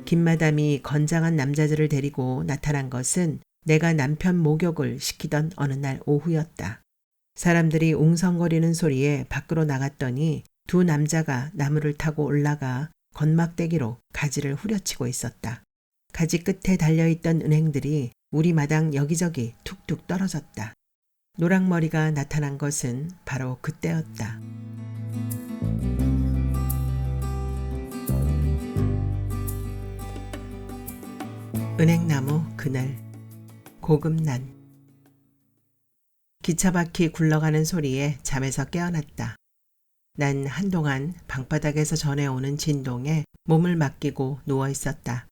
김마담이 건장한 남자들을 데리고 나타난 것은 내가 남편 목욕을 시키던 어느 날 오후였다. 사람들이 웅성거리는 소리에 밖으로 나갔더니 두 남자가 나무를 타고 올라가 건막대기로 가지를 후려치고 있었다. 가지 끝에 달려있던 은행들이 우리 마당 여기저기 툭툭 떨어졌다. 노랑머리가 나타난 것은 바로 그때였다. 은행나무 그늘 고금난 기차바퀴 굴러가는 소리에 잠에서 깨어났다. 난 한동안 방바닥에서 전해오는 진동에 몸을 맡기고 누워있었다.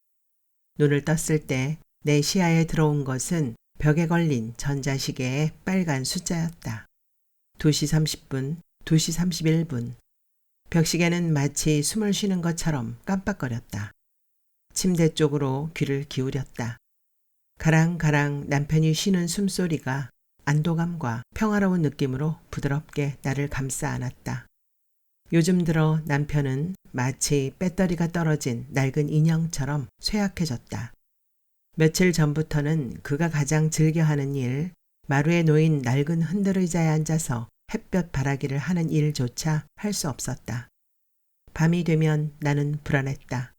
눈을 떴을 때 내 시야에 들어온 것은 벽에 걸린 전자시계의 빨간 숫자였다. 2시 30분, 2시 31분. 벽시계는 마치 숨을 쉬는 것처럼 깜빡거렸다. 침대 쪽으로 귀를 기울였다. 가랑가랑 남편이 쉬는 숨소리가 안도감과 평화로운 느낌으로 부드럽게 나를 감싸 안았다. 요즘 들어 남편은 마치 배터리가 떨어진 낡은 인형처럼 쇠약해졌다. 며칠 전부터는 그가 가장 즐겨하는 일, 마루에 놓인 낡은 흔들의자에 앉아서 햇볕 바라기를 하는 일조차 할 수 없었다. 밤이 되면 나는 불안했다.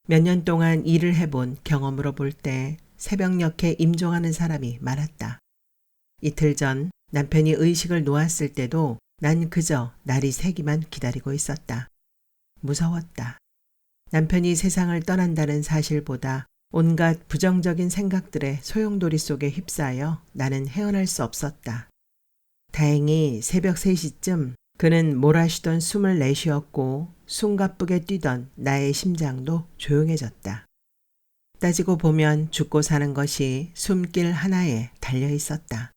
몇 년 동안 일을 해본 경험으로 볼 때 새벽녘에 임종하는 사람이 많았다. 이틀 전 남편이 의식을 놓았을 때도 난 그저 날이 새기만 기다리고 있었다. 무서웠다. 남편이 세상을 떠난다는 사실보다 온갖 부정적인 생각들의 소용돌이 속에 휩싸여 나는 헤어날 수 없었다. 다행히 새벽 3시쯤 그는 몰아쉬던 숨을 내쉬었고 숨가쁘게 뛰던 나의 심장도 조용해졌다. 따지고 보면 죽고 사는 것이 숨길 하나에 달려 있었다.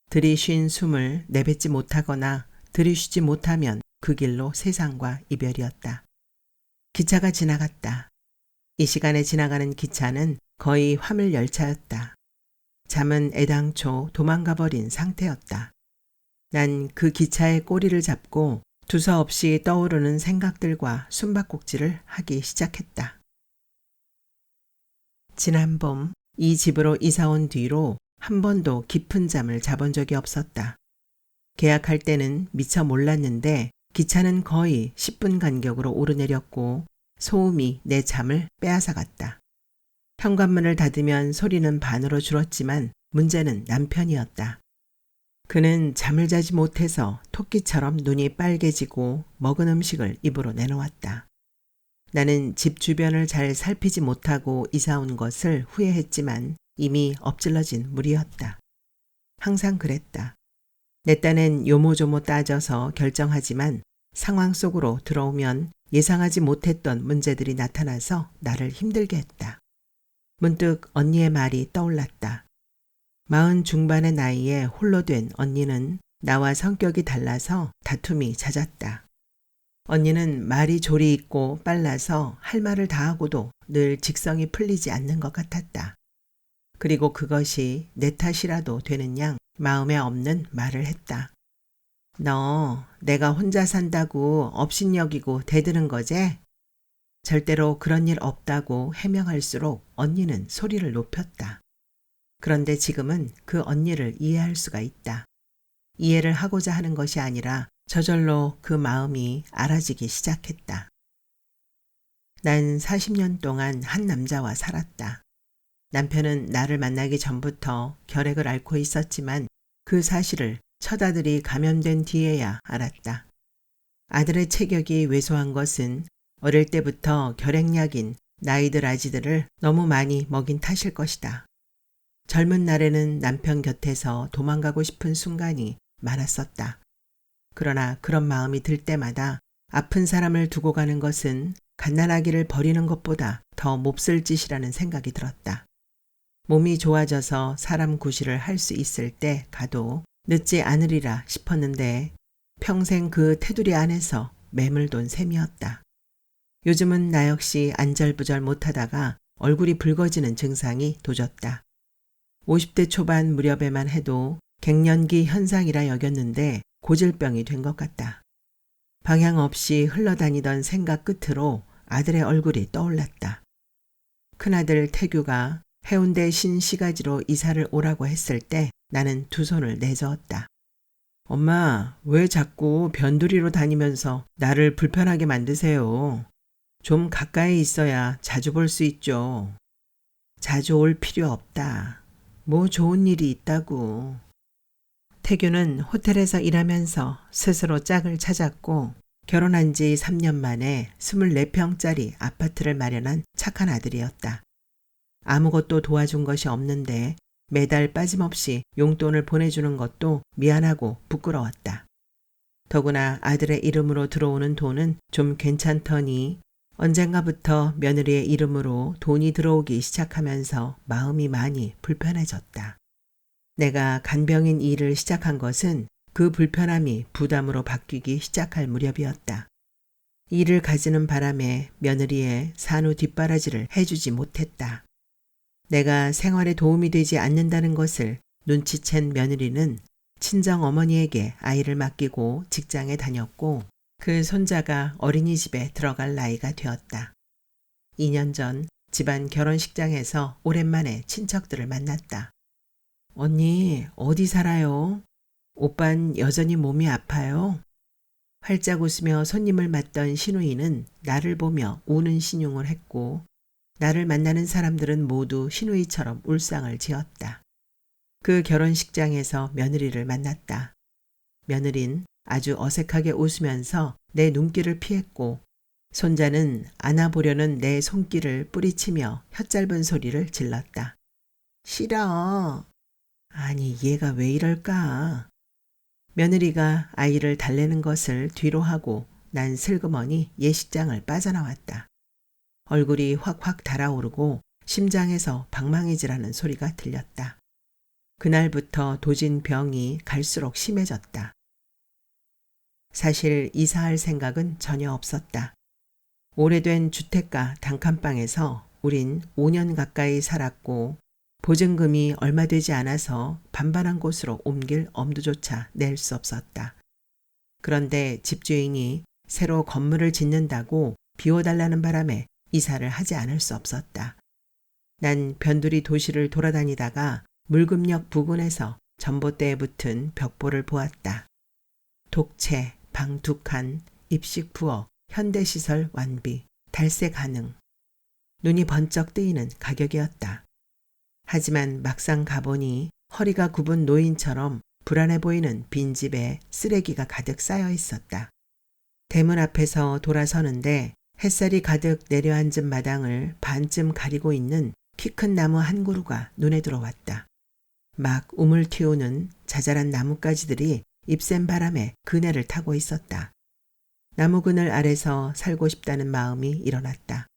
들이쉰 숨을 내뱉지 못하거나 들이쉬지 못하면 그 길로 세상과 이별이었다. 기차가 지나갔다. 이 시간에 지나가는 기차는 거의 화물열차였다. 잠은 애당초 도망가버린 상태였다. 난 그 기차의 꼬리를 잡고 두서없이 떠오르는 생각들과 숨바꼭질을 하기 시작했다. 지난 봄 이 집으로 이사온 뒤로 한 번도 깊은 잠을 자본 적이 없었다. 계약할 때는 미처 몰랐는데 기차는 거의 10분 간격으로 오르내렸고 소음이 내 잠을 빼앗아갔다. 현관문을 닫으면 소리는 반으로 줄었지만 문제는 남편이었다. 그는 잠을 자지 못해서 토끼처럼 눈이 빨개지고 먹은 음식을 입으로 내놓았다. 나는 집 주변을 잘 살피지 못하고 이사 온 것을 후회했지만 이미 엎질러진 물이었다. 항상 그랬다. 내 딴엔 요모조모 따져서 결정하지만 상황 속으로 들어오면 예상하지 못했던 문제들이 나타나서 나를 힘들게 했다. 문득 언니의 말이 떠올랐다. 40 중반의 나이에 홀로 된 언니는 나와 성격이 달라서 다툼이 잦았다. 언니는 말이 조리 있고 빨라서 할 말을 다 하고도 늘 직성이 풀리지 않는 것 같았다. 그리고 그것이 내 탓이라도 되는 양 마음에 없는 말을 했다. 너 내가 혼자 산다고 업신여기고 대드는 거지? 절대로 그런 일 없다고 해명할수록 언니는 소리를 높였다. 그런데 지금은 그 언니를 이해할 수가 있다. 이해를 하고자 하는 것이 아니라 저절로 그 마음이 알아지기 시작했다. 난 40년 동안 한 남자와 살았다. 남편은 나를 만나기 전부터 결핵을 앓고 있었지만 그 사실을 첫 아들이 감염된 뒤에야 알았다. 아들의 체격이 왜소한 것은 어릴 때부터 결핵약인 나이들 아지들을 너무 많이 먹인 탓일 것이다. 젊은 날에는 남편 곁에서 도망가고 싶은 순간이 많았었다. 그러나 그런 마음이 들 때마다 아픈 사람을 두고 가는 것은 갓난아기를 버리는 것보다 더 몹쓸 짓이라는 생각이 들었다. 몸이 좋아져서 사람 구실을 할 수 있을 때 가도 늦지 않으리라 싶었는데 평생 그 테두리 안에서 매물돈 셈이었다. 요즘은 나 역시 안절부절 못하다가 얼굴이 붉어지는 증상이 도졌다. 50대 초반 무렵에만 해도 갱년기 현상이라 여겼는데 고질병이 된 것 같다. 방향 없이 흘러다니던 생각 끝으로 아들의 얼굴이 떠올랐다. 큰아들 태규가 해운대 신시가지로 이사를 오라고 했을 때 나는 두 손을 내저었다. 엄마, 왜 자꾸 변두리로 다니면서 나를 불편하게 만드세요? 좀 가까이 있어야 자주 볼 수 있죠. 자주 올 필요 없다. 뭐 좋은 일이 있다고. 태규는 호텔에서 일하면서 스스로 짝을 찾았고 결혼한 지 3년 만에 24평짜리 아파트를 마련한 착한 아들이었다. 아무것도 도와준 것이 없는데 매달 빠짐없이 용돈을 보내주는 것도 미안하고 부끄러웠다. 더구나 아들의 이름으로 들어오는 돈은 좀 괜찮더니 언젠가부터 며느리의 이름으로 돈이 들어오기 시작하면서 마음이 많이 불편해졌다. 내가 간병인 일을 시작한 것은 그 불편함이 부담으로 바뀌기 시작할 무렵이었다. 일을 가지는 바람에 며느리의 산후 뒷바라지를 해주지 못했다. 내가 생활에 도움이 되지 않는다는 것을 눈치챈 며느리는 친정 어머니에게 아이를 맡기고 직장에 다녔고 그 손자가 어린이집에 들어갈 나이가 되었다. 2년 전 집안 결혼식장에서 오랜만에 친척들을 만났다. 언니, 어디 살아요? 오빤 여전히 몸이 아파요? 활짝 웃으며 손님을 맞던 신우이는 나를 보며 우는 신용을 했고 나를 만나는 사람들은 모두 신우이처럼 울상을 지었다. 그 결혼식장에서 며느리를 만났다. 며느린 아주 어색하게 웃으면서 내 눈길을 피했고 손자는 안아보려는 내 손길을 뿌리치며 혓짧은 소리를 질렀다. 싫어. 아니 얘가 왜 이럴까? 며느리가 아이를 달래는 것을 뒤로 하고 난 슬그머니 예식장을 빠져나왔다. 얼굴이 확확 달아오르고 심장에서 방망이질하는 소리가 들렸다. 그날부터 도진 병이 갈수록 심해졌다. 사실 이사할 생각은 전혀 없었다. 오래된 주택가 단칸방에서 우린 5년 가까이 살았고 보증금이 얼마 되지 않아서 반반한 곳으로 옮길 엄두조차 낼 수 없었다. 그런데 집주인이 새로 건물을 짓는다고 비워달라는 바람에 이사를 하지 않을 수 없었다. 난 변두리 도시를 돌아다니다가 물금역 부근에서 전봇대에 붙은 벽보를 보았다. 독채, 방 2칸, 입식 부엌, 현대시설 완비, 달세 가능. 눈이 번쩍 뜨이는 가격이었다. 하지만 막상 가보니 허리가 굽은 노인처럼 불안해 보이는 빈집에 쓰레기가 가득 쌓여 있었다. 대문 앞에서 돌아서는데 햇살이 가득 내려앉은 마당을 반쯤 가리고 있는 키 큰 나무 한 그루가 눈에 들어왔다. 막 우물 튀우는 자잘한 나뭇가지들이 입센 바람에 그네를 타고 있었다. 나무 그늘 아래서 살고 싶다는 마음이 일어났다.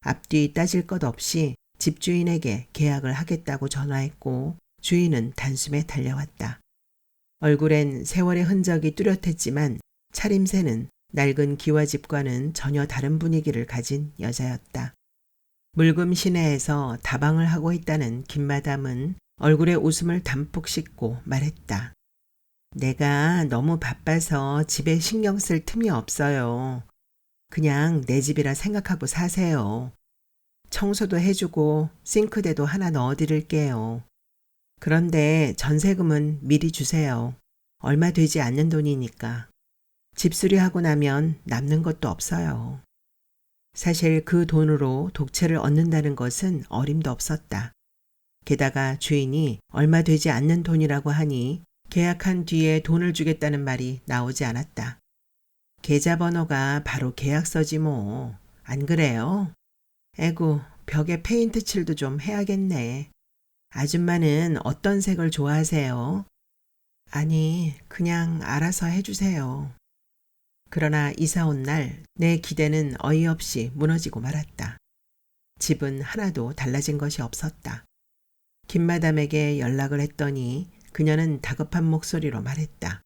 앞뒤 따질 것 없이 집주인에게 계약을 하겠다고 전화했고 주인은 단숨에 달려왔다. 얼굴엔 세월의 흔적이 뚜렷했지만 차림새는 낡은 기와집과는 전혀 다른 분위기를 가진 여자였다. 물금 시내에서 다방을 하고 있다는 김마담은 얼굴에 웃음을 담뿍 싣고 말했다. 내가 너무 바빠서 집에 신경 쓸 틈이 없어요. 그냥 내 집이라 생각하고 사세요. 청소도 해주고 싱크대도 하나 넣어드릴게요. 그런데 전세금은 미리 주세요. 얼마 되지 않는 돈이니까. 집수리하고 나면 남는 것도 없어요. 사실 그 돈으로 독채를 얻는다는 것은 어림도 없었다. 게다가 주인이 얼마 되지 않는 돈이라고 하니 계약한 뒤에 돈을 주겠다는 말이 나오지 않았다. 계좌번호가 바로 계약서지 뭐. 안 그래요? 에구, 벽에 페인트 칠도 좀 해야겠네. 아줌마는 어떤 색을 좋아하세요? 아니, 그냥 알아서 해주세요. 그러나 이사 온 날 내 기대는 어이없이 무너지고 말았다. 집은 하나도 달라진 것이 없었다. 김마담에게 연락을 했더니 그녀는 다급한 목소리로 말했다.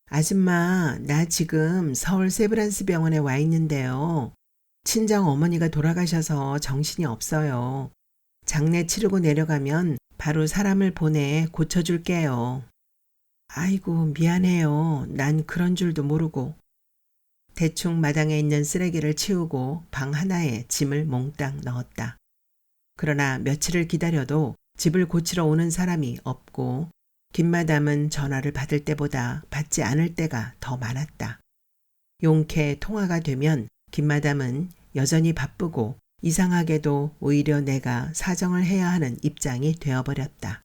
아줌마, 나 지금 서울 세브란스 병원에 와 있는데요. 친정 어머니가 돌아가셔서 정신이 없어요. 장례 치르고 내려가면 바로 사람을 보내 고쳐줄게요. 아이고, 미안해요. 난 그런 줄도 모르고. 대충 마당에 있는 쓰레기를 치우고 방 하나에 짐을 몽땅 넣었다. 그러나 며칠을 기다려도 집을 고치러 오는 사람이 없고 김마담은 전화를 받을 때보다 받지 않을 때가 더 많았다. 용케 통화가 되면 김마담은 여전히 바쁘고 이상하게도 오히려 내가 사정을 해야 하는 입장이 되어버렸다.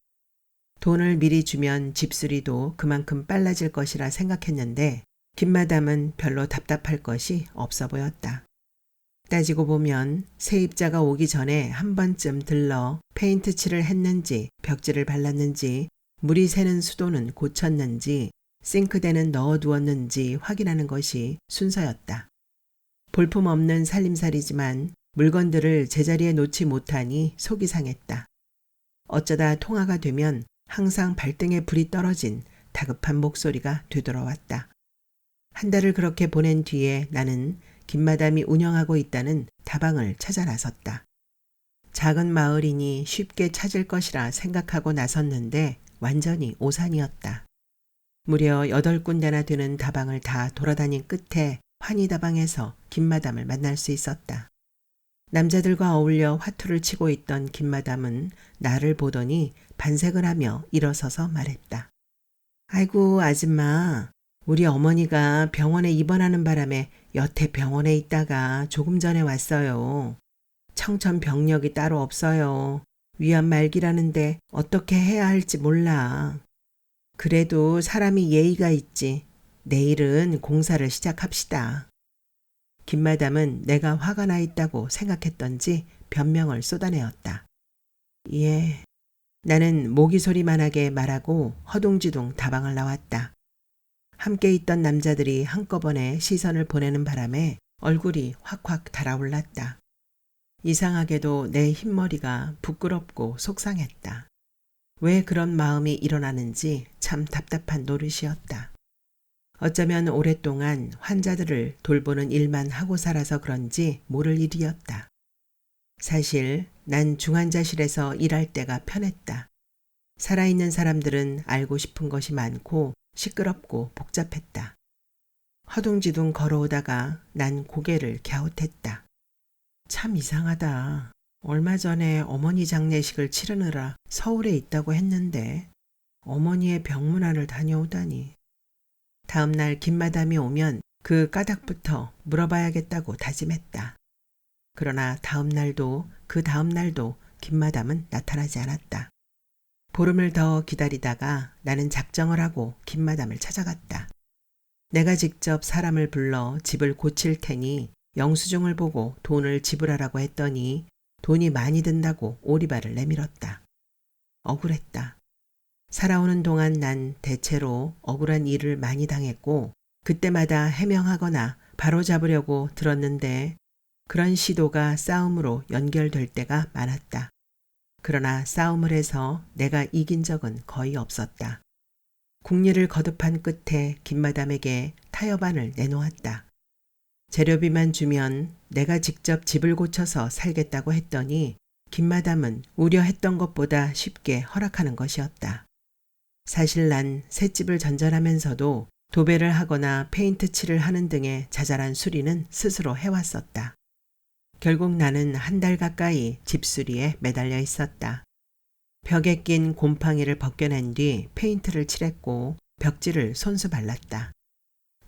돈을 미리 주면 집수리도 그만큼 빨라질 것이라 생각했는데 김마담은 별로 답답할 것이 없어 보였다. 따지고 보면 세입자가 오기 전에 한 번쯤 들러 페인트 칠을 했는지 벽지를 발랐는지 물이 새는 수도는 고쳤는지 싱크대는 넣어두었는지 확인하는 것이 순서였다. 볼품없는 살림살이지만 물건들을 제자리에 놓지 못하니 속이 상했다. 어쩌다 통화가 되면 항상 발등에 불이 떨어진 다급한 목소리가 되돌아왔다. 한 달을 그렇게 보낸 뒤에 나는 김마담이 운영하고 있다는 다방을 찾아 나섰다. 작은 마을이니 쉽게 찾을 것이라 생각하고 나섰는데 완전히 오산이었다. 무려 8군데나 되는 다방을 다 돌아다닌 끝에 환희다방에서 김마담을 만날 수 있었다. 남자들과 어울려 화투를 치고 있던 김마담은 나를 보더니 반색을 하며 일어서서 말했다. 아이고 아줌마, 우리 어머니가 병원에 입원하는 바람에 여태 병원에 있다가 조금 전에 왔어요. 청천벽력이 따로 없어요. 위암 말기라는데 어떻게 해야 할지 몰라. 그래도 사람이 예의가 있지. 내일은 공사를 시작합시다. 김마담은 내가 화가 나 있다고 생각했던지 변명을 쏟아내었다. 예. 나는 모기 소리만하게 말하고 허둥지둥 다방을 나왔다. 함께 있던 남자들이 한꺼번에 시선을 보내는 바람에 얼굴이 확확 달아올랐다. 이상하게도 내 흰머리가 부끄럽고 속상했다. 왜 그런 마음이 일어나는지 참 답답한 노릇이었다. 어쩌면 오랫동안 환자들을 돌보는 일만 하고 살아서 그런지 모를 일이었다. 사실 난 중환자실에서 일할 때가 편했다. 살아있는 사람들은 알고 싶은 것이 많고 시끄럽고 복잡했다. 허둥지둥 걸어오다가 난 고개를 갸웃했다. 참 이상하다. 얼마 전에 어머니 장례식을 치르느라 서울에 있다고 했는데 어머니의 병문안을 다녀오다니. 다음 날 김마담이 오면 그 까닭부터 물어봐야겠다고 다짐했다. 그러나 다음 날도 그 다음 날도 김마담은 나타나지 않았다. 보름을 더 기다리다가 나는 작정을 하고 김마담을 찾아갔다. 내가 직접 사람을 불러 집을 고칠 테니 영수증을 보고 돈을 지불하라고 했더니 돈이 많이 든다고 오리발을 내밀었다. 억울했다. 살아오는 동안 난 대체로 억울한 일을 많이 당했고 그때마다 해명하거나 바로잡으려고 들었는데 그런 시도가 싸움으로 연결될 때가 많았다. 그러나 싸움을 해서 내가 이긴 적은 거의 없었다. 국리를 거듭한 끝에 김마담에게 타협안을 내놓았다. 재료비만 주면 내가 직접 집을 고쳐서 살겠다고 했더니 김마담은 우려했던 것보다 쉽게 허락하는 것이었다. 사실 난 셋집을 전전하면서도 도배를 하거나 페인트 칠을 하는 등의 자잘한 수리는 스스로 해왔었다. 결국 나는 한 달 가까이 집수리에 매달려 있었다. 벽에 낀 곰팡이를 벗겨낸 뒤 페인트를 칠했고 벽지를 손수 발랐다.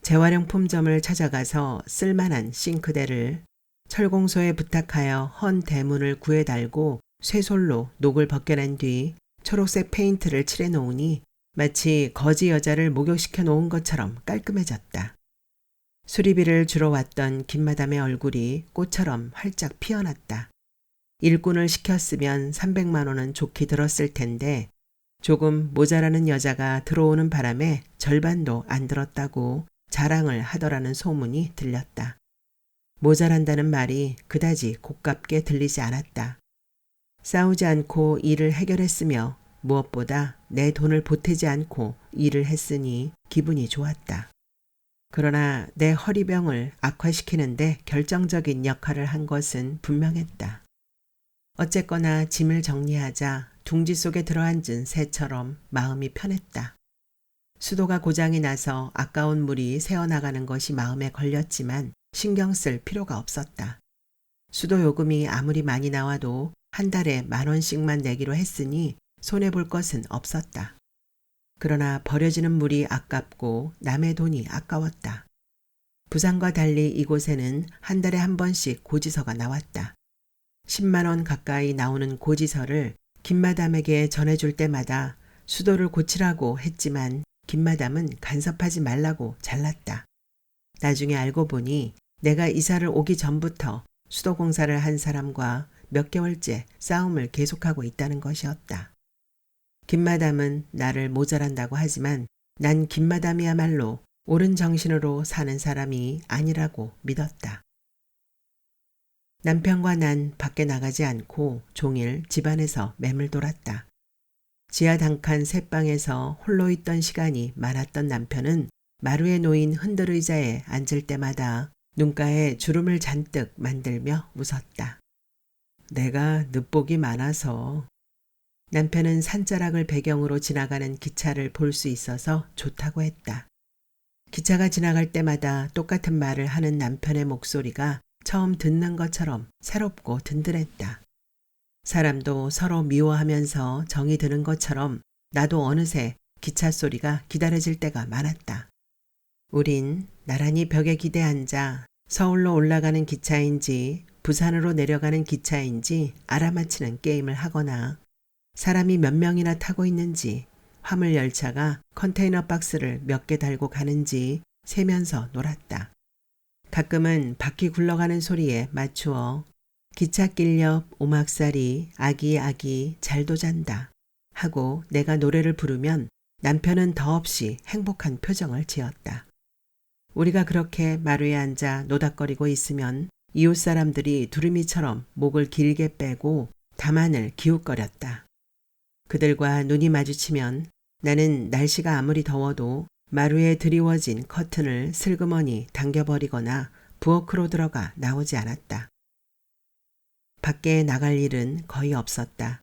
재활용품점을 찾아가서 쓸만한 싱크대를 철공소에 부탁하여 헌 대문을 구해 달고 쇠솔로 녹을 벗겨낸 뒤 초록색 페인트를 칠해 놓으니 마치 거지 여자를 목욕시켜 놓은 것처럼 깔끔해졌다. 수리비를 주러 왔던 김마담의 얼굴이 꽃처럼 활짝 피어났다. 일꾼을 시켰으면 300만 원은 좋게 들었을 텐데 조금 모자라는 여자가 들어오는 바람에 절반도 안 들었다고 자랑을 하더라는 소문이 들렸다. 모자란다는 말이 그다지 고깝게 들리지 않았다. 싸우지 않고 일을 해결했으며 무엇보다 내 돈을 보태지 않고 일을 했으니 기분이 좋았다. 그러나 내 허리병을 악화시키는데 결정적인 역할을 한 것은 분명했다. 어쨌거나 짐을 정리하자 둥지 속에 들어앉은 새처럼 마음이 편했다. 수도가 고장이 나서 아까운 물이 새어나가는 것이 마음에 걸렸지만 신경 쓸 필요가 없었다. 수도 요금이 아무리 많이 나와도 한 달에 10,000원씩만 내기로 했으니 손해볼 것은 없었다. 그러나 버려지는 물이 아깝고 남의 돈이 아까웠다. 부산과 달리 이곳에는 한 달에 한 번씩 고지서가 나왔다. 10만 원 가까이 나오는 고지서를 김마담에게 전해줄 때마다 수도를 고치라고 했지만 김마담은 간섭하지 말라고 잘랐다. 나중에 알고 보니 내가 이사를 오기 전부터 수도공사를 한 사람과 몇 개월째 싸움을 계속하고 있다는 것이었다. 김마담은 나를 모자란다고 하지만 난 김마담이야말로 옳은 정신으로 사는 사람이 아니라고 믿었다. 남편과 난 밖에 나가지 않고 종일 집안에서 맴을 돌았다. 지하 단칸 셋방에서 홀로 있던 시간이 많았던 남편은 마루에 놓인 흔들의자에 앉을 때마다 눈가에 주름을 잔뜩 만들며 웃었다. 내가 늦복이 많아서. 남편은 산자락을 배경으로 지나가는 기차를 볼 수 있어서 좋다고 했다. 기차가 지나갈 때마다 똑같은 말을 하는 남편의 목소리가 처음 듣는 것처럼 새롭고 든든했다. 사람도 서로 미워하면서 정이 드는 것처럼 나도 어느새 기차 소리가 기다려질 때가 많았다. 우린 나란히 벽에 기대 앉아 서울로 올라가는 기차인지 부산으로 내려가는 기차인지 알아맞히는 게임을 하거나 사람이 몇 명이나 타고 있는지 화물 열차가 컨테이너 박스를 몇 개 달고 가는지 세면서 놀았다. 가끔은 바퀴 굴러가는 소리에 맞추어 기찻길 옆 오막살이 아기 아기 잘도 잔다 하고 내가 노래를 부르면 남편은 더없이 행복한 표정을 지었다. 우리가 그렇게 마루에 앉아 노닥거리고 있으면 이웃 사람들이 두루미처럼 목을 길게 빼고 담안을 기웃거렸다. 그들과 눈이 마주치면 나는 날씨가 아무리 더워도 마루에 드리워진 커튼을 슬그머니 당겨버리거나 부엌으로 들어가 나오지 않았다. 밖에 나갈 일은 거의 없었다.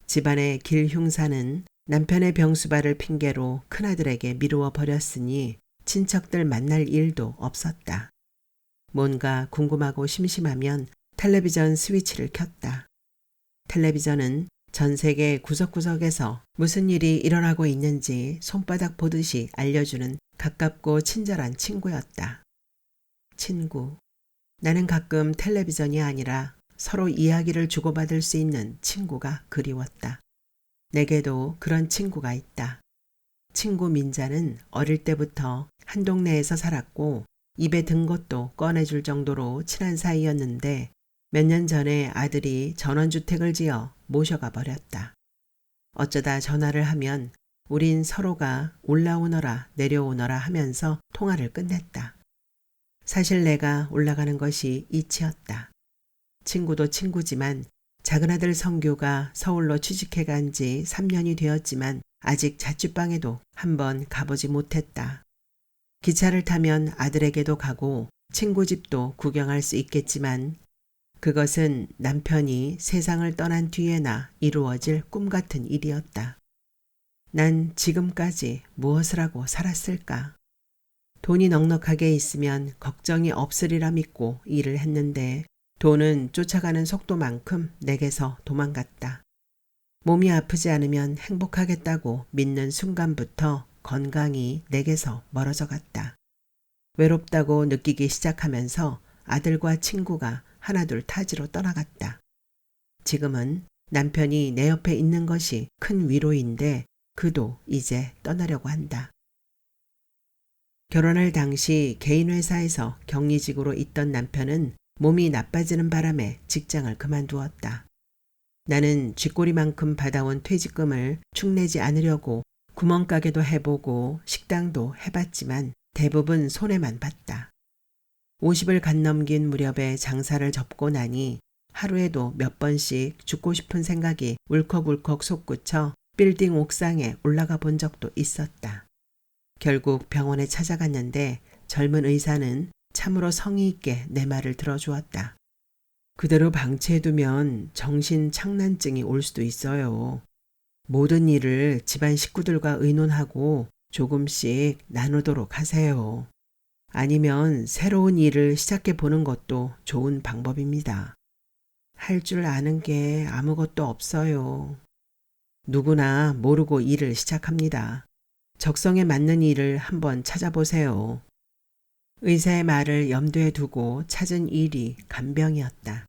집안의 길 흉사는 남편의 병수발을 핑계로 큰아들에게 미루어 버렸으니 친척들 만날 일도 없었다. 뭔가 궁금하고 심심하면 텔레비전 스위치를 켰다. 텔레비전은 전 세계 구석구석에서 무슨 일이 일어나고 있는지 손바닥 보듯이 알려주는 가깝고 친절한 친구였다. 친구. 나는 가끔 텔레비전이 아니라 서로 이야기를 주고받을 수 있는 친구가 그리웠다. 내게도 그런 친구가 있다. 친구 민자는 어릴 때부터 한 동네에서 살았고 입에 든 것도 꺼내줄 정도로 친한 사이였는데 몇 년 전에 아들이 전원주택을 지어 모셔가 버렸다. 어쩌다 전화를 하면 우린 서로가 올라오너라 내려오너라 하면서 통화를 끝냈다. 사실 내가 올라가는 것이 이치였다. 친구도 친구지만 작은아들 성규가 서울로 취직해 간 지 3년이 되었지만 아직 자취방에도 한번 가보지 못했다. 기차를 타면 아들에게도 가고 친구 집도 구경할 수 있겠지만 그것은 남편이 세상을 떠난 뒤에나 이루어질 꿈 같은 일이었다. 난 지금까지 무엇을 하고 살았을까? 돈이 넉넉하게 있으면 걱정이 없으리라 믿고 일을 했는데 돈은 쫓아가는 속도만큼 내게서 도망갔다. 몸이 아프지 않으면 행복하겠다고 믿는 순간부터 건강이 내게서 멀어져 갔다. 외롭다고 느끼기 시작하면서 아들과 친구가 하나둘 타지로 떠나갔다. 지금은 남편이 내 옆에 있는 것이 큰 위로인데 그도 이제 떠나려고 한다. 결혼할 당시 개인 회사에서 격리직으로 있던 남편은 몸이 나빠지는 바람에 직장을 그만두었다. 나는 쥐꼬리만큼 받아온 퇴직금을 축내지 않으려고 구멍가게도 해보고 식당도 해봤지만 대부분 손해만 봤다. 50을 간 넘긴 무렵에 장사를 접고 나니 하루에도 몇 번씩 죽고 싶은 생각이 울컥울컥 솟구쳐 빌딩 옥상에 올라가 본 적도 있었다. 결국 병원에 찾아갔는데 젊은 의사는 참으로 성의 있게 내 말을 들어주었다. 그대로 방치해두면 정신착란증이 올 수도 있어요. 모든 일을 집안 식구들과 의논하고 조금씩 나누도록 하세요. 아니면 새로운 일을 시작해 보는 것도 좋은 방법입니다. 할 줄 아는 게 아무것도 없어요. 누구나 모르고 일을 시작합니다. 적성에 맞는 일을 한번 찾아보세요. 의사의 말을 염두에 두고 찾은 일이 간병이었다.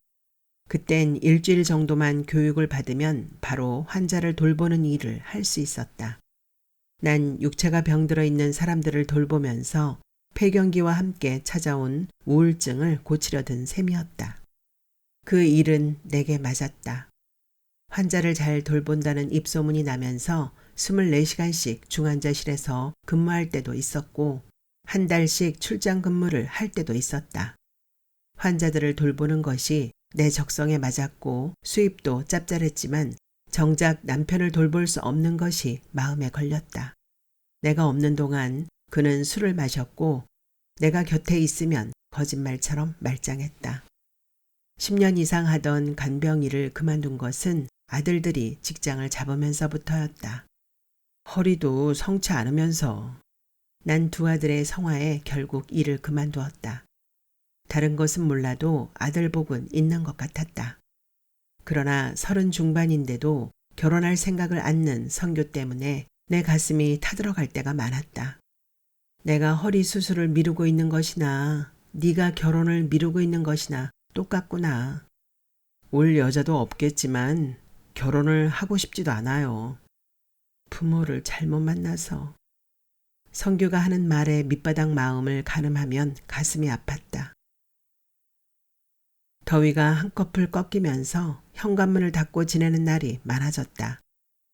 그땐 일주일 정도만 교육을 받으면 바로 환자를 돌보는 일을 할 수 있었다. 난 육체가 병들어 있는 사람들을 돌보면서 폐경기와 함께 찾아온 우울증을 고치려 든 셈이었다. 그 일은 내게 맞았다. 환자를 잘 돌본다는 입소문이 나면서 24시간씩 중환자실에서 근무할 때도 있었고 한 달씩 출장 근무를 할 때도 있었다. 환자들을 돌보는 것이 내 적성에 맞았고 수입도 짭짤했지만 정작 남편을 돌볼 수 없는 것이 마음에 걸렸다. 내가 없는 동안 그는 술을 마셨고 내가 곁에 있으면 거짓말처럼 말짱했다. 10년 이상 하던 간병 일을 그만둔 것은 아들들이 직장을 잡으면서부터였다. 허리도 성치 않으면서 난 두 아들의 성화에 결국 일을 그만두었다. 다른 것은 몰라도 아들 복은 있는 것 같았다. 그러나 30 중반인데도 결혼할 생각을 않는 성규 때문에 내 가슴이 타들어갈 때가 많았다. 내가 허리 수술을 미루고 있는 것이나 네가 결혼을 미루고 있는 것이나 똑같구나. 올 여자도 없겠지만 결혼을 하고 싶지도 않아요. 부모를 잘못 만나서. 성규가 하는 말에 밑바닥 마음을 가늠하면 가슴이 아팠다. 더위가 한꺼풀 꺾이면서 현관문을 닫고 지내는 날이 많아졌다.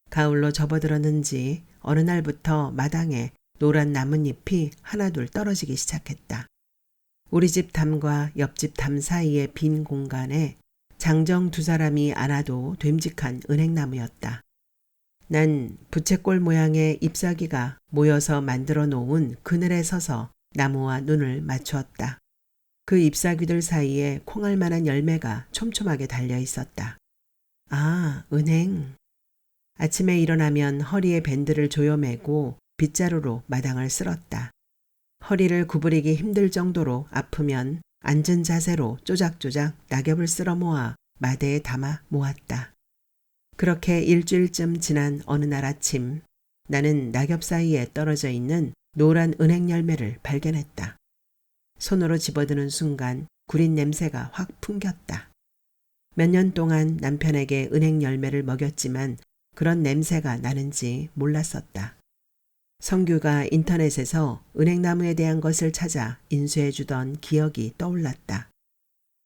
가을로 접어들었는지 어느 날부터 마당에 노란 나뭇잎이 하나둘 떨어지기 시작했다. 우리 집 담과 옆집 담 사이의 빈 공간에 장정 두 사람이 안아도 됨직한 은행나무였다. 난 부채꼴 모양의 잎사귀가 모여서 만들어 놓은 그늘에 서서 나무와 눈을 맞추었다. 그 잎사귀들 사이에 콩알만한 열매가 촘촘하게 달려 있었다. 아, 은행. 아침에 일어나면 허리에 밴드를 조여매고 빗자루로 마당을 쓸었다. 허리를 구부리기 힘들 정도로 아프면 앉은 자세로 쪼작쪼작 낙엽을 쓸어 모아 마대에 담아 모았다. 그렇게 일주일쯤 지난 어느 날 아침 나는 낙엽 사이에 떨어져 있는 노란 은행 열매를 발견했다. 손으로 집어드는 순간 구린 냄새가 확 풍겼다. 몇 년 동안 남편에게 은행 열매를 먹였지만 그런 냄새가 나는지 몰랐었다. 성규가 인터넷에서 은행나무에 대한 것을 찾아 인수해주던 기억이 떠올랐다.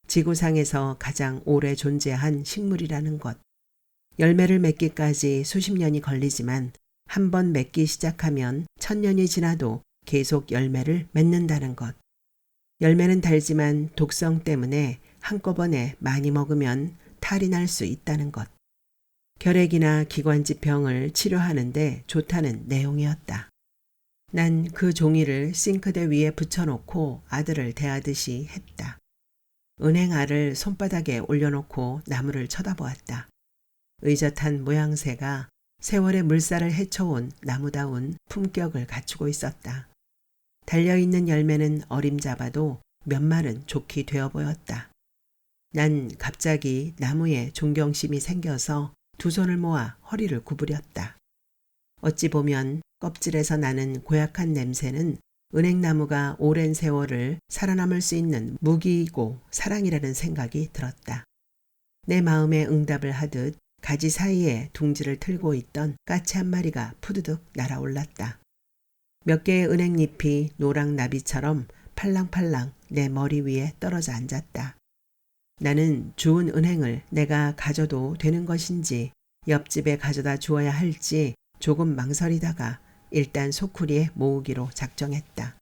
지구상에서 가장 오래 존재한 식물이라는 것. 열매를 맺기까지 수십 년이 걸리지만 한 번 맺기 시작하면 1000년이 지나도 계속 열매를 맺는다는 것. 열매는 달지만 독성 때문에 한꺼번에 많이 먹으면 탈이 날 수 있다는 것. 결핵이나 기관지 병을 치료하는데 좋다는 내용이었다. 난 그 종이를 싱크대 위에 붙여놓고 아들을 대하듯이 했다. 은행알을 손바닥에 올려놓고 나무를 쳐다보았다. 의젓한 모양새가 세월의 물살을 헤쳐온 나무다운 품격을 갖추고 있었다. 달려있는 열매는 어림잡아도 몇 말은 좋게 되어 보였다. 난 갑자기 나무에 존경심이 생겨서 두 손을 모아 허리를 구부렸다. 어찌 보면 껍질에서 나는 고약한 냄새는 은행나무가 오랜 세월을 살아남을 수 있는 무기이고 사랑이라는 생각이 들었다. 내 마음에 응답을 하듯 가지 사이에 둥지를 틀고 있던 까치 한 마리가 푸드득 날아올랐다. 몇 개의 은행잎이 노랑나비처럼 팔랑팔랑 내 머리 위에 떨어져 앉았다. 나는 주운 은행을 내가 가져도 되는 것인지 옆집에 가져다 주어야 할지 조금 망설이다가 일단 소쿠리에 모으기로 작정했다.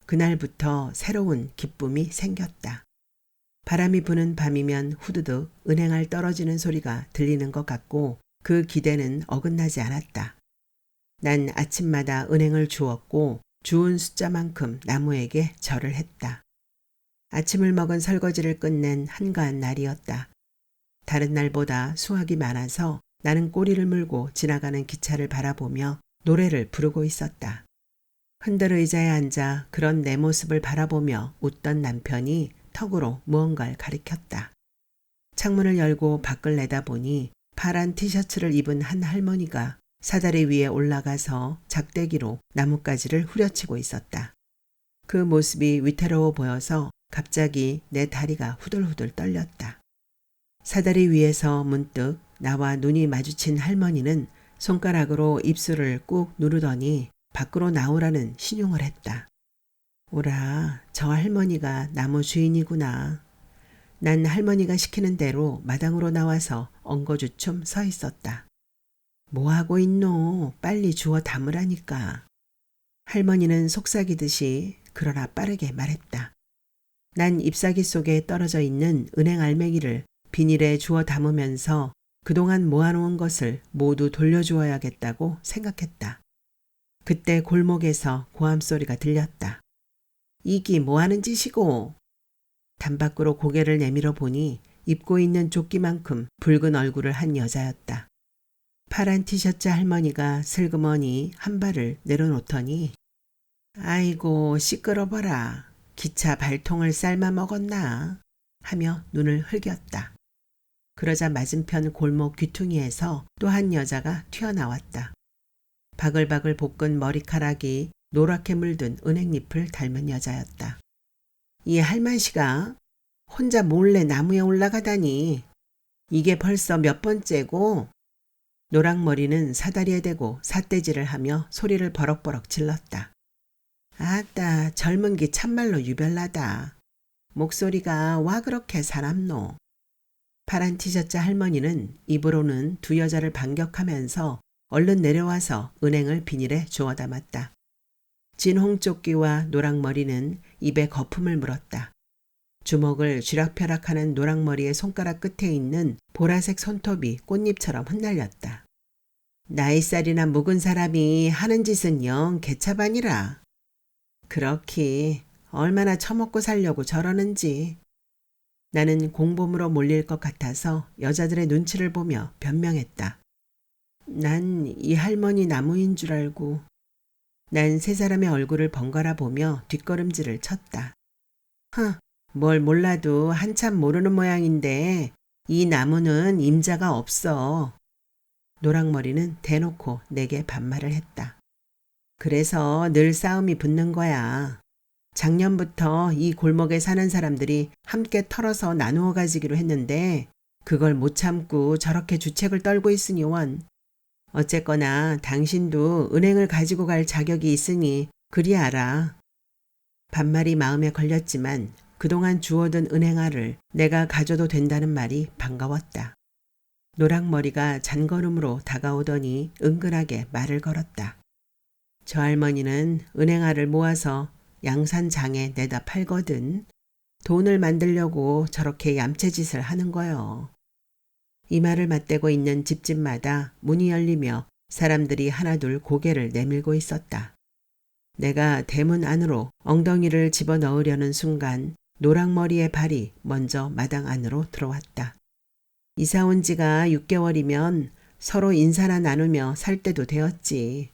그날부터 새로운 기쁨이 생겼다. 바람이 부는 밤이면 후드득 은행알 떨어지는 소리가 들리는 것 같고 그 기대는 어긋나지 않았다. 난 아침마다 은행을 주었고 주운 숫자만큼 나무에게 절을 했다. 아침을 먹은 설거지를 끝낸 한가한 날이었다. 다른 날보다 수확이 많아서 나는 꼬리를 물고 지나가는 기차를 바라보며 노래를 부르고 있었다. 흔들 의자에 앉아 그런 내 모습을 바라보며 웃던 남편이 턱으로 무언가를 가리켰다. 창문을 열고 밖을 내다보니 파란 티셔츠를 입은 한 할머니가 사다리 위에 올라가서 작대기로 나뭇가지를 후려치고 있었다. 그 모습이 위태로워 보여서 갑자기 내 다리가 후들후들 떨렸다. 사다리 위에서 문득 나와 눈이 마주친 할머니는 손가락으로 입술을 꾹 누르더니 밖으로 나오라는 신용을 했다. 오라, 저 할머니가 나무 주인이구나. 난 할머니가 시키는 대로 마당으로 나와서 엉거주춤 서 있었다. 뭐하고 있노? 빨리 주워 담으라니까. 할머니는 속삭이듯이 그러나 빠르게 말했다. 난 잎사귀 속에 떨어져 있는 은행 알맹이를 비닐에 주워 담으면서 그동안 모아놓은 것을 모두 돌려주어야겠다고 생각했다. 그때 골목에서 고함 소리가 들렸다. 이기 뭐하는 짓이고? 담밖으로 고개를 내밀어 보니 입고 있는 조끼만큼 붉은 얼굴을 한 여자였다. 파란 티셔츠 할머니가 슬그머니 한 발을 내려놓더니 아이고 시끄러워라. 기차 발통을 삶아 먹었나? 하며 눈을 흘겼다. 그러자 맞은편 골목 귀퉁이에서 또 한 여자가 튀어나왔다. 바글바글 볶은 머리카락이 노랗게 물든 은행잎을 닮은 여자였다. 이 할만씨가 혼자 몰래 나무에 올라가다니 이게 벌써 몇 번째고? 노랑머리는 사다리에 대고 삿대질을 하며 소리를 버럭버럭 질렀다. 아따 젊은 게 참말로 유별나다. 목소리가 와 그렇게 사납노. 파란 티셔츠 할머니는 입으로는 두 여자를 반격하면서 얼른 내려와서 은행을 비닐에 주워 담았다. 진홍조끼와 노랑머리는 입에 거품을 물었다. 주먹을 쥐락펴락하는 노랑머리의 손가락 끝에 있는 보라색 손톱이 꽃잎처럼 흩날렸다. 나이살이나 묵은 사람이 하는 짓은 영 개차반이라. 그렇기 얼마나 처먹고 살려고 저러는지. 나는 공범으로 몰릴 것 같아서 여자들의 눈치를 보며 변명했다. 난 이 할머니 나무인 줄 알고. 난 세 사람의 얼굴을 번갈아 보며 뒷걸음질을 쳤다. 뭘 몰라도 한참 모르는 모양인데 이 나무는 임자가 없어. 노랑머리는 대놓고 내게 반말을 했다. 그래서 늘 싸움이 붙는 거야. 작년부터 이 골목에 사는 사람들이 함께 털어서 나누어 가지기로 했는데 그걸 못 참고 저렇게 주책을 떨고 있으니 원. 어쨌거나 당신도 은행을 가지고 갈 자격이 있으니 그리 알아. 반말이 마음에 걸렸지만 그동안 주워둔 은행알을 내가 가져도 된다는 말이 반가웠다. 노랑머리가 잔걸음으로 다가오더니 은근하게 말을 걸었다. 저 할머니는 은행알을 모아서 양산장에 내다 팔거든. 돈을 만들려고 저렇게 얌체짓을 하는 거요. 이 말을 맞대고 있는 집집마다 문이 열리며 사람들이 하나둘 고개를 내밀고 있었다. 내가 대문 안으로 엉덩이를 집어넣으려는 순간 노랑머리의 발이 먼저 마당 안으로 들어왔다. 이사 온 지가 6개월이면 서로 인사나 나누며 살 때도 되었지.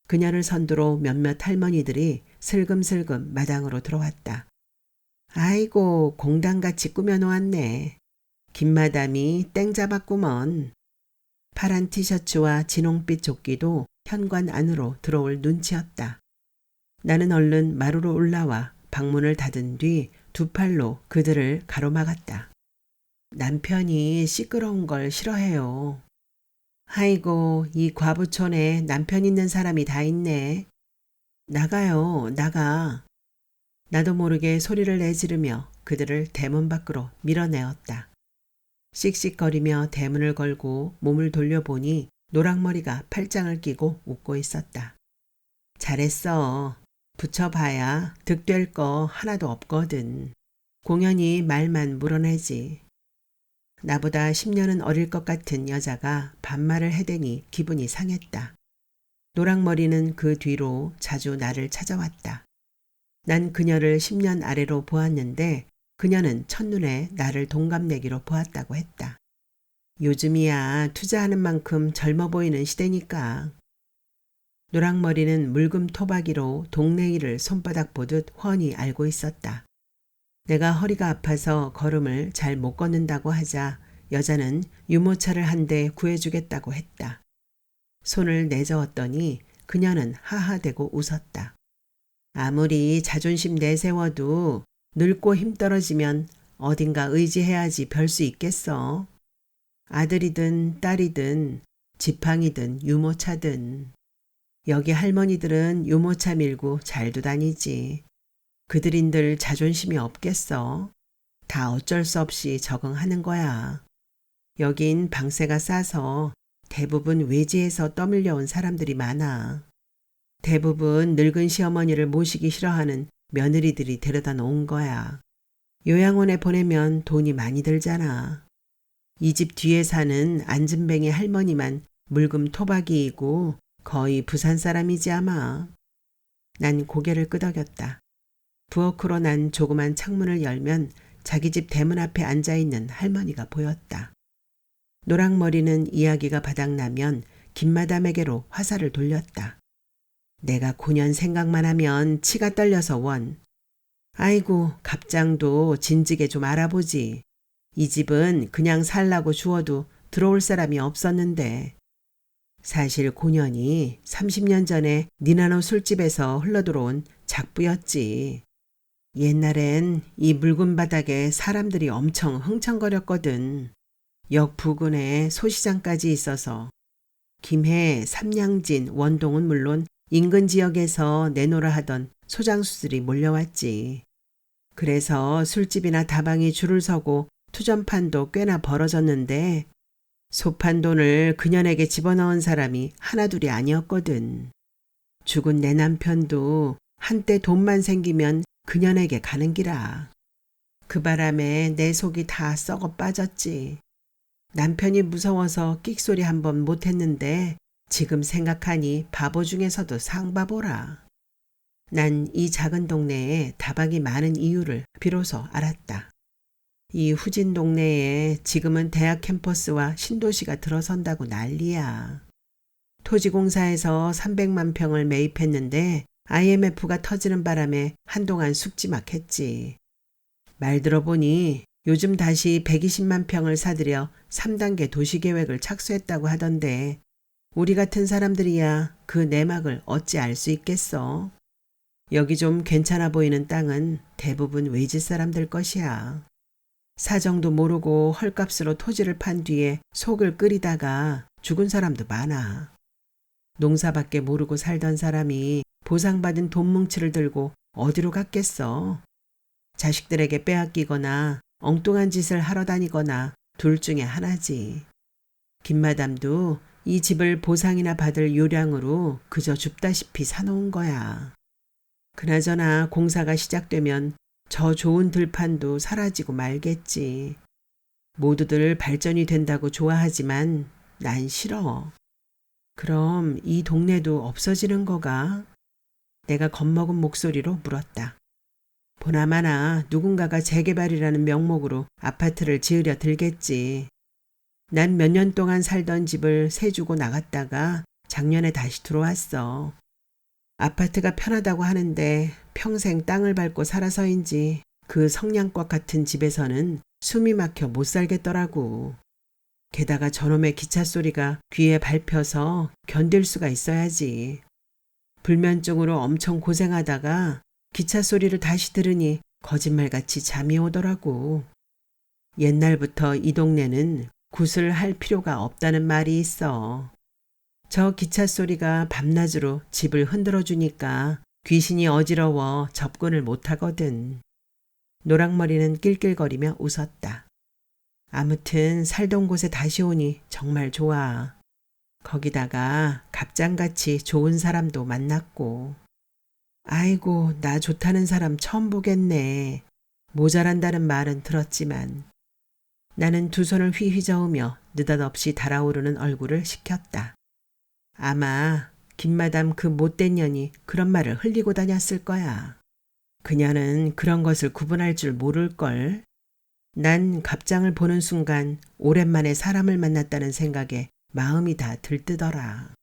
그녀를 선두로 몇몇 할머니들이 슬금슬금 마당으로 들어왔다. 아이고 공당같이 꾸며놓았네. 김마담이 땡 잡았구먼. 파란 티셔츠와 진홍빛 조끼도 현관 안으로 들어올 눈치였다. 나는 얼른 마루로 올라와 방문을 닫은 뒤 두 팔로 그들을 가로막았다. 남편이 시끄러운 걸 싫어해요. 아이고 이 과부촌에 남편 있는 사람이 다 있네. 나가요 나가. 나도 모르게 소리를 내지르며 그들을 대문 밖으로 밀어내었다. 씩씩거리며 대문을 걸고 몸을 돌려보니 노랑머리가 팔짱을 끼고 웃고 있었다. 잘했어. 붙여봐야 득될 거 하나도 없거든. 공연히 말만 물어내지. 나보다 10년은 어릴 것 같은 여자가 반말을 해대니 기분이 상했다. 노랑머리는 그 뒤로 자주 나를 찾아왔다. 난 그녀를 10년 아래로 보았는데 그녀는 첫눈에 나를 동갑내기로 보았다고 했다. 요즘이야 투자하는 만큼 젊어 보이는 시대니까. 노랑머리는 물금 토박이로 동네 일을 손바닥 보듯 훤히 알고 있었다. 내가 허리가 아파서 걸음을 잘 못 걷는다고 하자 여자는 유모차를 한 대 구해주겠다고 했다. 손을 내저었더니 그녀는 하하대고 웃었다. 아무리 자존심 내세워도 늙고 힘 떨어지면 어딘가 의지해야지 별 수 있겠어. 아들이든 딸이든 지팡이든 유모차든. 여기 할머니들은 유모차 밀고 잘도 다니지. 그들인들 자존심이 없겠어. 다 어쩔 수 없이 적응하는 거야. 여긴 방세가 싸서 대부분 외지에서 떠밀려온 사람들이 많아. 대부분 늙은 시어머니를 모시기 싫어하는 며느리들이 데려다 놓은 거야. 요양원에 보내면 돈이 많이 들잖아. 이 집 뒤에 사는 안진뱅이 할머니만 물금 토박이이고 거의 부산 사람이지 아마. 난 고개를 끄덕였다. 부엌으로 난 조그만 창문을 열면 자기 집 대문 앞에 앉아있는 할머니가 보였다. 노랑머리는 이야기가 바닥나면 김마담에게로 화살을 돌렸다. 내가 고년 생각만 하면 치가 떨려서 원. 아이고 갑장도 진즉에 좀 알아보지. 이 집은 그냥 살라고 주어도 들어올 사람이 없었는데. 사실 고년이 30년 전에 니나노 술집에서 흘러들어온 작부였지. 옛날엔 이 묽은 바닥에 사람들이 엄청 흥청거렸거든. 역 부근에 소시장까지 있어서. 김해, 삼양진, 원동은 물론 인근 지역에서 내노라 하던 소장수들이 몰려왔지. 그래서 술집이나 다방이 줄을 서고 투전판도 꽤나 벌어졌는데 소판 돈을 그년에게 집어넣은 사람이 하나둘이 아니었거든. 죽은 내 남편도 한때 돈만 생기면 그년에게 가는 기라. 그 바람에 내 속이 다 썩어 빠졌지. 남편이 무서워서 끽소리 한번 못했는데 지금 생각하니 바보 중에서도 상바보라. 난 이 작은 동네에 다방이 많은 이유를 비로소 알았다. 이 후진 동네에 지금은 대학 캠퍼스와 신도시가 들어선다고 난리야. 토지공사에서 300만 평을 매입했는데 IMF가 터지는 바람에 한동안 숙지막했지. 말 들어보니 요즘 다시 120만 평을 사들여 3단계 도시계획을 착수했다고 하던데 우리 같은 사람들이야 그 내막을 어찌 알 수 있겠어. 여기 좀 괜찮아 보이는 땅은 대부분 외지 사람들 것이야. 사정도 모르고 헐값으로 토지를 판 뒤에 속을 끓이다가 죽은 사람도 많아. 농사밖에 모르고 살던 사람이 보상받은 돈 뭉치를 들고 어디로 갔겠어. 자식들에게 빼앗기거나 엉뚱한 짓을 하러 다니거나 둘 중에 하나지. 김마담도 이 집을 보상이나 받을 요량으로 그저 줍다시피 사놓은 거야. 그나저나 공사가 시작되면 저 좋은 들판도 사라지고 말겠지. 모두들 발전이 된다고 좋아하지만 난 싫어. 그럼 이 동네도 없어지는 거가? 내가 겁먹은 목소리로 물었다. 보나마나 누군가가 재개발이라는 명목으로 아파트를 지으려 들겠지. 난 몇 년 동안 살던 집을 세 주고 나갔다가 작년에 다시 들어왔어. 아파트가 편하다고 하는데 평생 땅을 밟고 살아서인지 그 성냥꽃 같은 집에서는 숨이 막혀 못 살겠더라고. 게다가 저놈의 기차 소리가 귀에 밟혀서 견딜 수가 있어야지. 불면증으로 엄청 고생하다가 기차 소리를 다시 들으니 거짓말같이 잠이 오더라고. 옛날부터 이 동네는 굿을 할 필요가 없다는 말이 있어. 저 기차 소리가 밤낮으로 집을 흔들어 주니까 귀신이 어지러워 접근을 못하거든. 노랑머리는 낄낄거리며 웃었다. 아무튼 살던 곳에 다시 오니 정말 좋아. 거기다가 갑장같이 좋은 사람도 만났고. 아이고, 나 좋다는 사람 처음 보겠네. 모자란다는 말은 들었지만. 나는 두 손을 휘휘저으며 느닷없이 달아오르는 얼굴을 식혔다. 아마 김마담 그 못된 년이 그런 말을 흘리고 다녔을 거야. 그녀는 그런 것을 구분할 줄 모를걸. 난 갑장을 보는 순간 오랜만에 사람을 만났다는 생각에 마음이 다 들뜨더라.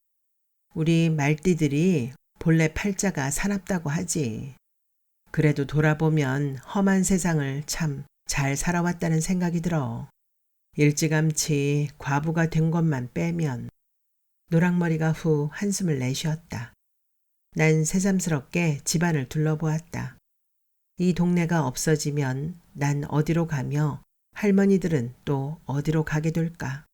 우리 말띠들이 본래 팔자가 사납다고 하지. 그래도 돌아보면 험한 세상을 참 잘 살아왔다는 생각이 들어. 일찌감치 과부가 된 것만 빼면. 노랑머리가 후 한숨을 내쉬었다. 난 새삼스럽게 집안을 둘러보았다. 이 동네가 없어지면 난 어디로 가며 할머니들은 또 어디로 가게 될까?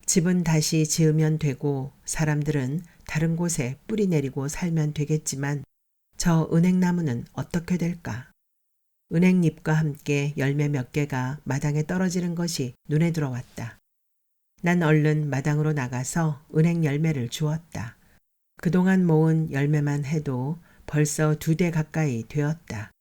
집은 다시 지으면 되고 사람들은 다른 곳에 뿌리 내리고 살면 되겠지만 저 은행나무는 어떻게 될까? 은행잎과 함께 열매 몇 개가 마당에 떨어지는 것이 눈에 들어왔다. 난 얼른 마당으로 나가서 은행 열매를 주었다. 그동안 모은 열매만 해도 벌써 2대 가까이 되었다.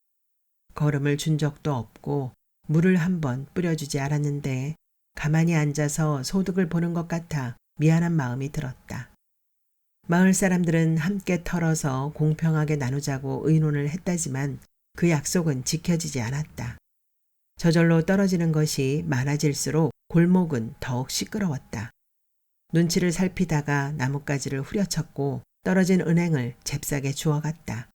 거름을 준 적도 없고 물을 한번 뿌려주지 않았는데 가만히 앉아서 소득을 보는 것 같아 미안한 마음이 들었다. 마을 사람들은 함께 털어서 공평하게 나누자고 의논을 했다지만 그 약속은 지켜지지 않았다. 저절로 떨어지는 것이 많아질수록 골목은 더욱 시끄러웠다. 눈치를 살피다가 나뭇가지를 후려쳤고 떨어진 은행을 잽싸게 주워갔다.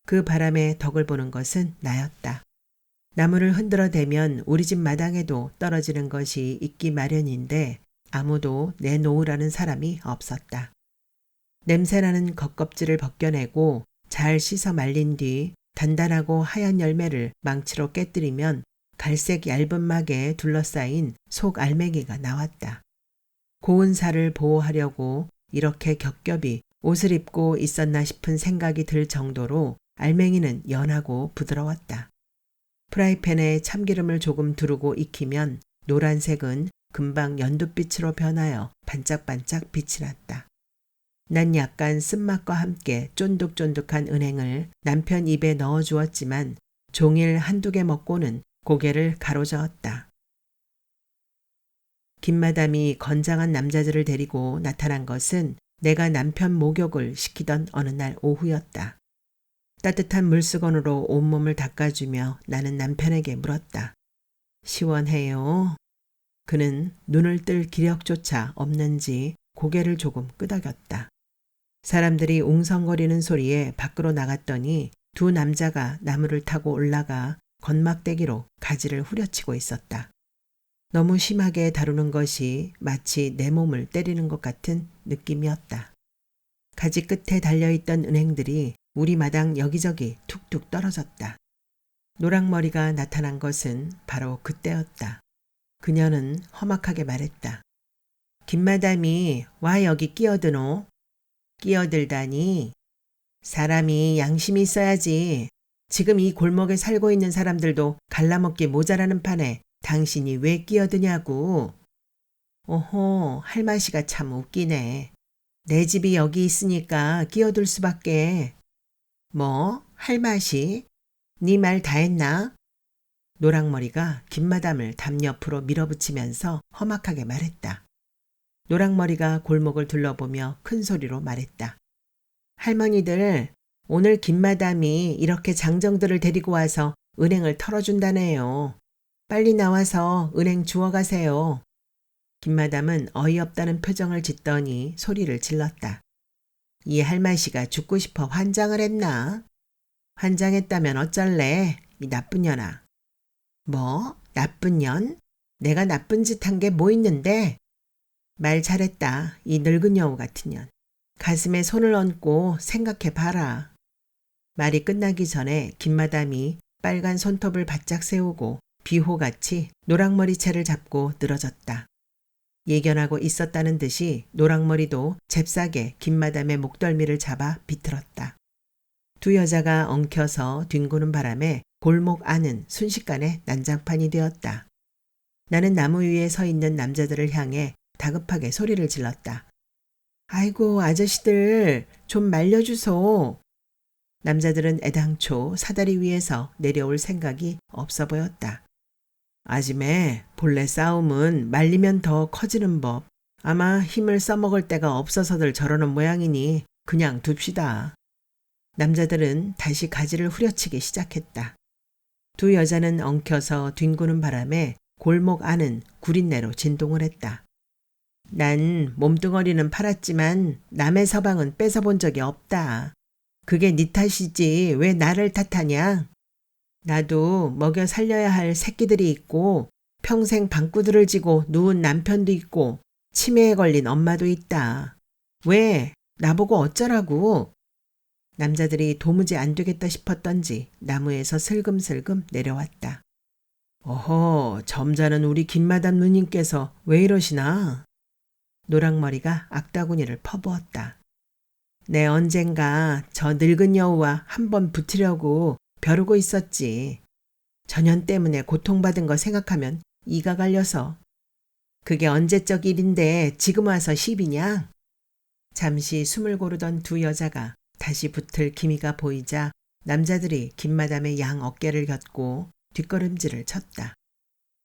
그 바람에 덕을 보는 것은 나였다. 나무를 흔들어 대면 우리 집 마당에도 떨어지는 것이 있기 마련인데 아무도 내놓으라는 사람이 없었다. 냄새나는 겉껍질을 벗겨내고 잘 씻어 말린 뒤 단단하고 하얀 열매를 망치로 깨뜨리면 갈색 얇은 막에 둘러싸인 속 알맹이가 나왔다. 고운 살을 보호하려고 이렇게 겹겹이 옷을 입고 있었나 싶은 생각이 들 정도로 알맹이는 연하고 부드러웠다. 프라이팬에 참기름을 조금 두르고 익히면 노란색은 금방 연두빛으로 변하여 반짝반짝 빛이 났다. 난 약간 쓴맛과 함께 쫀득쫀득한 은행을 남편 입에 넣어 주었지만 종일 1-2개 먹고는 고개를 가로저었다. 김마담이 건장한 남자들을 데리고 나타난 것은 내가 남편 목욕을 시키던 어느 날 오후였다. 따뜻한 물수건으로 온몸을 닦아주며 나는 남편에게 물었다. 시원해요? 그는 눈을 뜰 기력조차 없는지 고개를 조금 끄덕였다. 사람들이 웅성거리는 소리에 밖으로 나갔더니 2 남자가 나무를 타고 올라가 건막대기로 가지를 후려치고 있었다. 너무 심하게 다루는 것이 마치 내 몸을 때리는 것 같은 느낌이었다. 가지 끝에 달려있던 은행들이 우리 마당 여기저기 툭툭 떨어졌다. 노랑머리가 나타난 것은 바로 그때였다. 그녀는 험악하게 말했다. 김마담이 와 여기 끼어드노? 끼어들다니. 사람이 양심이 있어야지. 지금 이 골목에 살고 있는 사람들도 갈라먹기 모자라는 판에 당신이 왜 끼어드냐고. 오호, 할마시가 참 웃기네. 내 집이 여기 있으니까 끼어들 수밖에. 뭐? 할마시? 네 말 다 했나? 노랑머리가 김마담을 담 옆으로 밀어붙이면서 험악하게 말했다. 노랑머리가 골목을 둘러보며 큰 소리로 말했다. 할머니들, 오늘 김마담이 이렇게 장정들을 데리고 와서 은행을 털어준다네요. 빨리 나와서 은행 주워가세요. 김마담은 어이없다는 표정을 짓더니 소리를 질렀다. 이 할마시가 죽고 싶어 환장을 했나? 환장했다면 어쩔래? 이 나쁜 년아. 뭐? 나쁜 년? 내가 나쁜 짓 한 게 뭐 있는데? 말 잘했다. 이 늙은 여우 같은 년. 가슴에 손을 얹고 생각해봐라. 말이 끝나기 전에 김마담이 빨간 손톱을 바짝 세우고 비호같이 노랑머리채를 잡고 늘어졌다. 예견하고 있었다는 듯이 노랑머리도 잽싸게 김마담의 목덜미를 잡아 비틀었다. 2 여자가 엉켜서 뒹구는 바람에 골목 안은 순식간에 난장판이 되었다. 나는 나무 위에 서 있는 남자들을 향해 다급하게 소리를 질렀다. 아이고 아저씨들 좀 말려주소. 남자들은 애당초 사다리 위에서 내려올 생각이 없어 보였다. 아지매 본래 싸움은 말리면 더 커지는 법. 아마 힘을 써먹을 데가 없어서들 저러는 모양이니 그냥 둡시다. 남자들은 다시 가지를 후려치기 시작했다. 2 여자는 엉켜서 뒹구는 바람에 골목 안은 구린내로 진동을 했다. 난 몸뚱어리는 팔았지만 남의 서방은 뺏어본 적이 없다. 그게 네 탓이지 왜 나를 탓하냐? 나도 먹여 살려야 할 새끼들이 있고 평생 방구들을 지고 누운 남편도 있고 치매에 걸린 엄마도 있다. 왜? 나보고 어쩌라고? 남자들이 도무지 안 되겠다 싶었던지 나무에서 슬금슬금 내려왔다. 어허, 점잖은 우리 김마담 누님께서 왜 이러시나? 노랑머리가 악다구니를 퍼부었다. 내 언젠가 저 늙은 여우와 한번 붙으려고 벼르고 있었지. 전현 때문에 고통받은 거 생각하면 이가 갈려서. 그게 언제적 일인데 지금 와서 시비냐? 잠시 숨을 고르던 두 여자가 다시 붙을 기미가 보이자 남자들이 김마담의 양 어깨를 곁고 뒷걸음질을 쳤다.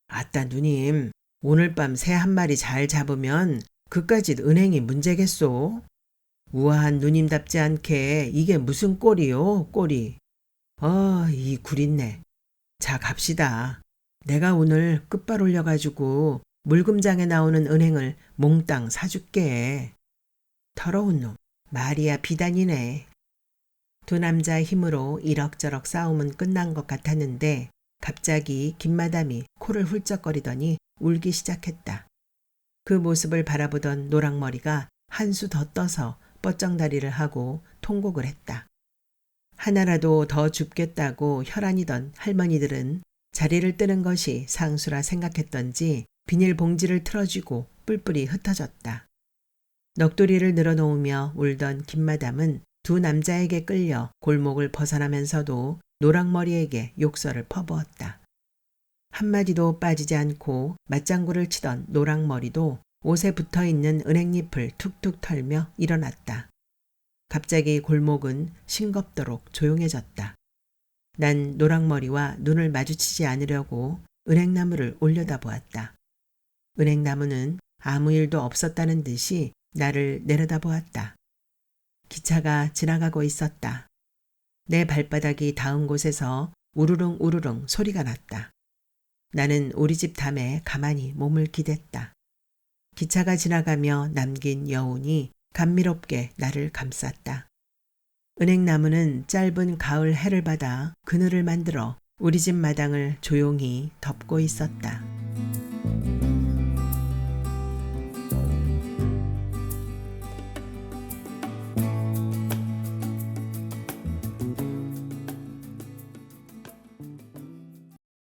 아따 누님, 오늘 밤 새 한 마리 잘 잡으면 그까짓 은행이 문제겠소? 우아한 누님답지 않게 이게 무슨 꼴이요, 꼴이. 이 구린내. 자, 갑시다. 내가 오늘 끝발 올려가지고 물금장에 나오는 은행을 몽땅 사줄게. 더러운 놈, 말이야 비단이네. 두 남자의 힘으로 이럭저럭 싸움은 끝난 것 같았는데 갑자기 김마담이 코를 훌쩍거리더니 울기 시작했다. 그 모습을 바라보던 노랑머리가 한 수 더 떠서 뻗정다리를 하고 통곡을 했다. 하나라도 더 줍겠다고 혈안이던 할머니들은 자리를 뜨는 것이 상수라 생각했던지 비닐봉지를 틀어쥐고 뿔뿔이 흩어졌다. 넋두리를 늘어놓으며 울던 김마담은 두 남자에게 끌려 골목을 벗어나면서도 노랑머리에게 욕설을 퍼부었다. 한마디도 빠지지 않고 맞장구를 치던 노랑머리도 옷에 붙어있는 은행잎을 툭툭 털며 일어났다. 갑자기 골목은 싱겁도록 조용해졌다. 난 노랑머리와 눈을 마주치지 않으려고 은행나무를 올려다보았다. 은행나무는 아무 일도 없었다는 듯이 나를 내려다보았다. 기차가 지나가고 있었다. 내 발바닥이 닿은 곳에서 우르릉 우르릉 소리가 났다. 나는 우리 집 담에 가만히 몸을 기댔다. 기차가 지나가며 남긴 여운이 감미롭게 나를 감쌌다. 은행나무는 짧은 가을 해를 받아 그늘을 만들어 우리 집 마당을 조용히 덮고 있었다.